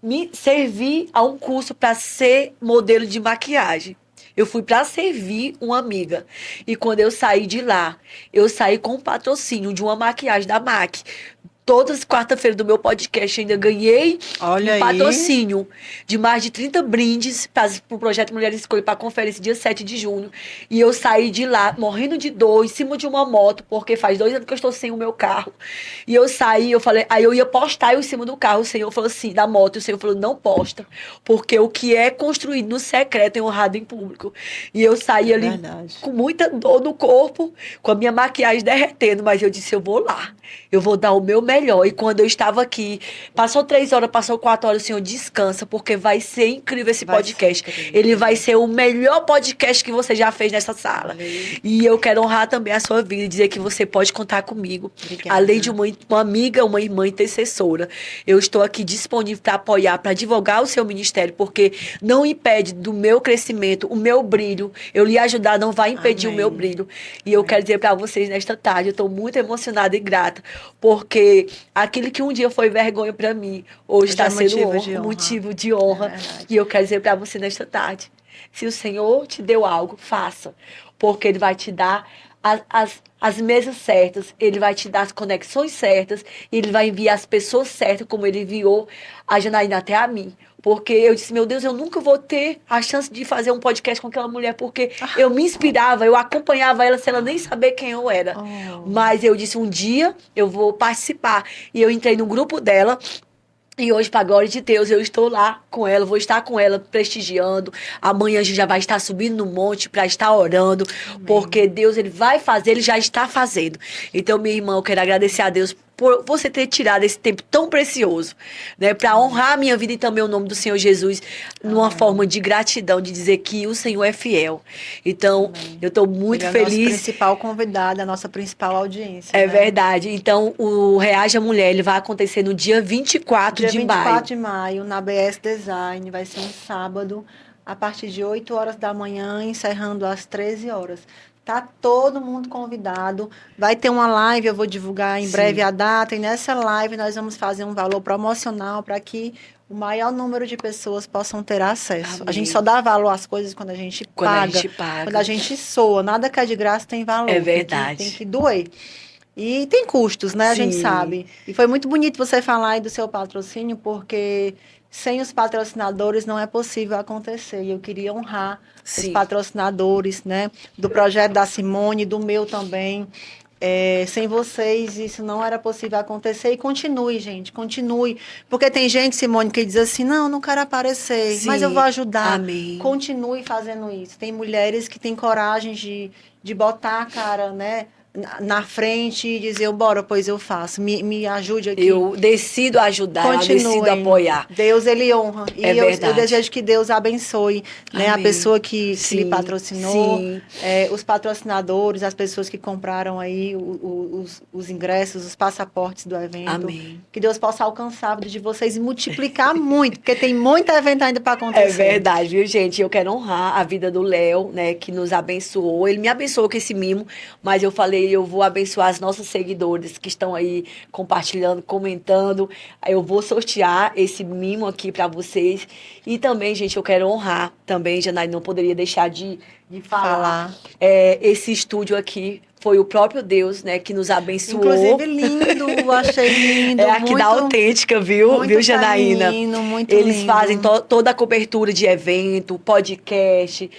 me servi a um curso para ser modelo de maquiagem. Eu fui para servir uma amiga. E quando eu saí de lá, eu saí com um patrocínio de uma maquiagem da MAC. Todas as quarta-feiras do meu podcast ainda ganhei Olha um aí. patrocínio de mais de 30 brindes para o Projeto Mulheres Escolha, para a conferência dia 7 de junho. E eu saí de lá morrendo de dor, em cima de uma moto, porque faz 2 anos que eu estou sem o meu carro. E eu saí, eu falei, aí eu ia postar eu em cima do carro. O Senhor falou assim, da moto, e o Senhor falou: não posta, porque o que é construído no secreto é honrado em público. E eu saí ali Verdade. com muita dor no corpo, com a minha maquiagem derretendo, mas eu disse: eu vou lá, eu vou dar o meu melhor. E quando eu estava aqui, passou 3 horas, passou 4 horas, o Senhor, descansa, porque vai ser incrível esse podcast. Ele vai ser o melhor podcast que você já fez nessa sala. E eu quero honrar também a sua vida e dizer que você pode contar comigo. Obrigada. Além de uma amiga, uma irmã intercessora, eu estou aqui disponível para apoiar, para divulgar o seu ministério, porque não impede do meu crescimento, o meu brilho. Eu lhe ajudar não vai impedir Amém. o meu brilho. E eu quero dizer para vocês nesta tarde, eu estou muito emocionada e grata, porque aquilo que um dia foi vergonha para mim, hoje está sendo motivo de honra. É, E eu quero dizer para você nesta tarde, se o Senhor te deu algo, faça, porque Ele vai te dar as mesas certas, Ele vai te dar as conexões certas, e Ele vai enviar as pessoas certas, como Ele enviou a Janaína até a mim. Porque eu disse: meu Deus, eu nunca vou ter a chance de fazer um podcast com aquela mulher, porque eu me inspirava, eu acompanhava ela sem ela nem saber quem eu era. Mas eu disse: um dia eu vou participar. E eu entrei no grupo dela. E hoje, para a glória de Deus, eu estou lá com ela, vou estar com ela prestigiando. Amanhã a gente já vai estar subindo no monte para estar orando, porque Deus, Ele vai fazer, Ele já está fazendo. Então, minha irmã, eu quero agradecer a Deus por você ter tirado esse tempo tão precioso, né, para honrar a minha vida e também o nome do Senhor Jesus, numa forma de gratidão, de dizer que o Senhor é fiel. Então, eu estou muito Ele é a feliz. nossa principal convidada, a nossa principal audiência. É né? verdade. Então, o Reage a Mulher, ele vai acontecer no dia 24 Dia de 24 maio. de maio, na BS Design, vai ser um sábado, a partir de 8 horas da manhã, encerrando às 13 horas. Tá todo mundo convidado. Vai ter uma live, eu vou divulgar em Sim. breve a data, e nessa live nós vamos fazer um valor promocional para que o maior número de pessoas possam ter acesso. Amém. A gente só dá valor às coisas quando a gente Quando a paga. gente paga. Quando a gente soa. Nada que é de graça tem valor. É verdade. Tem que doer. E tem custos, né? A gente Sim. sabe. E foi muito bonito você falar aí do seu patrocínio, porque sem os patrocinadores não é possível acontecer. E eu queria honrar os Sim. patrocinadores, né? Do projeto da Simone, do meu também. Sem vocês isso não era possível acontecer. E continue, gente, continue. Porque tem gente, Simone, que diz assim, não quero aparecer, Sim. mas eu vou ajudar. Amém. Continue fazendo isso. Tem mulheres que têm coragem de botar a cara, né, na frente e dizer, bora, pois eu faço. Me ajude aqui. Eu decido ajudar, eu decido apoiar. Deus, ele honra. E eu desejo que Deus abençoe, né, a pessoa que lhe patrocinou, os patrocinadores, as pessoas que compraram aí os ingressos, os passaportes do evento. Amém. Que Deus possa alcançar a vida de vocês e multiplicar muito, porque tem muito evento ainda para acontecer. É verdade, viu, gente? Eu quero honrar a vida do Léo, né, que nos abençoou. Ele me abençoou com esse mimo, mas eu falei, eu vou abençoar as nossas seguidores que estão aí compartilhando, comentando. Eu vou sortear esse mimo aqui para vocês. E também, gente, eu quero honrar também, Janaína, não poderia deixar de falar. Esse estúdio aqui foi o próprio Deus, né, que nos abençoou. Inclusive, lindo, achei lindo. Aqui muito, da Autêntica, viu, Janaína? Muito Eles lindo. fazem toda a cobertura de evento, podcast,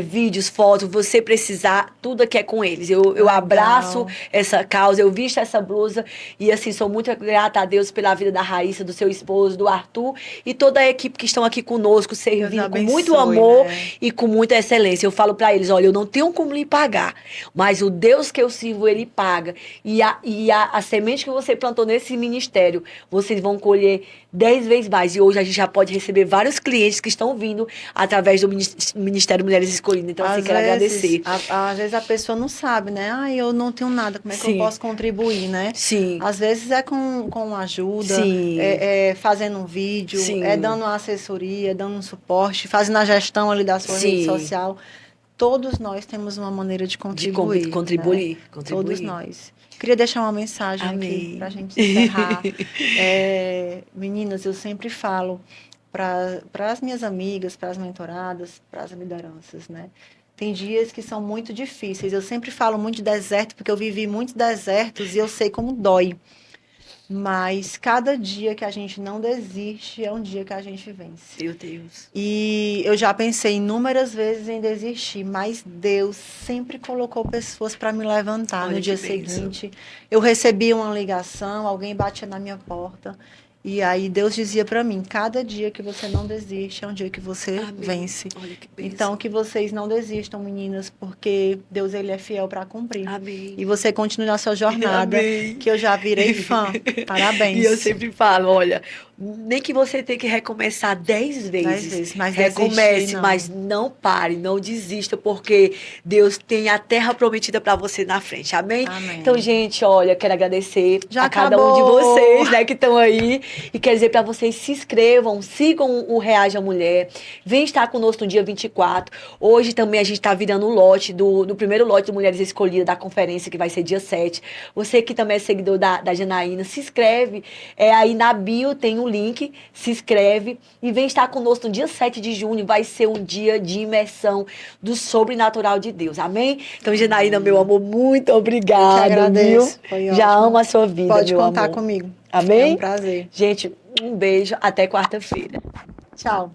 vídeos, fotos. Você precisar, tudo aqui é com eles. Eu abraço essa causa, eu visto essa blusa e, assim, sou muito grata a Deus pela vida da Raíssa, do seu esposo, do Arthur e toda a equipe que estão aqui conosco, servindo com muito amor, né, e com muita excelência. Eu falo para eles, olha, eu não tenho como lhe pagar, mas o Deus que eu sirvo, ele paga. E a semente que você plantou nesse ministério, vocês vão colher 10 vezes mais. E hoje a gente já pode receber vários clientes que estão vindo através do Ministério Mulheres Escolhidas. Então, assim, quero agradecer. Às vezes a pessoa não sabe, né? Eu não tenho nada, como é que eu posso contribuir, né? Sim. Às vezes é com ajuda, fazendo um vídeo, dando uma assessoria, dando um suporte, fazendo a gestão ali da sua rede social. Todos nós temos uma maneira de contribuir. Contribuir. Todos nós. Queria deixar uma mensagem aqui para a gente encerrar. Meninas, eu sempre falo para as minhas amigas, para as mentoradas, para as lideranças, né? Tem dias que são muito difíceis. Eu sempre falo muito de deserto, porque eu vivi muitos desertos e eu sei como dói. Mas cada dia que a gente não desiste é um dia que a gente vence. Meu Deus. E eu já pensei inúmeras vezes em desistir, mas Deus sempre colocou pessoas para me levantar. No dia seguinte, eu recebi uma ligação, alguém batia na minha porta. E aí Deus dizia para mim, cada dia que você não desiste é um dia que você vence. Olha que bênção. Então que vocês não desistam, meninas, porque Deus, ele é fiel para cumprir. Amém. E você continue na sua jornada, que eu já virei fã. Parabéns. E eu sempre falo, olha, nem que você tenha que recomeçar 10 vezes. 10 vezes, mas recomece, mas não pare, não desista, porque Deus tem a terra prometida para você na frente. Amém? Então, gente, olha, quero agradecer a cada um de vocês, né, que estão aí. E quero dizer para vocês, se inscrevam, sigam o Reage a Mulher. Vem estar conosco no dia 24. Hoje também a gente está virando o lote do primeiro lote de Mulheres Escolhidas da conferência, que vai ser dia 7. Você que também é seguidor da Janaína, se inscreve. Aí na bio tem um link, se inscreve e vem estar conosco no dia 7 de junho. Vai ser um dia de imersão do sobrenatural de Deus. Amém? Então, Janaína, meu amor, muito obrigada. Eu te agradeço. Foi Já amo a sua vida, Pode meu contar amor. comigo. Amém? É um prazer. Gente, um beijo. Até quarta-feira. Tchau.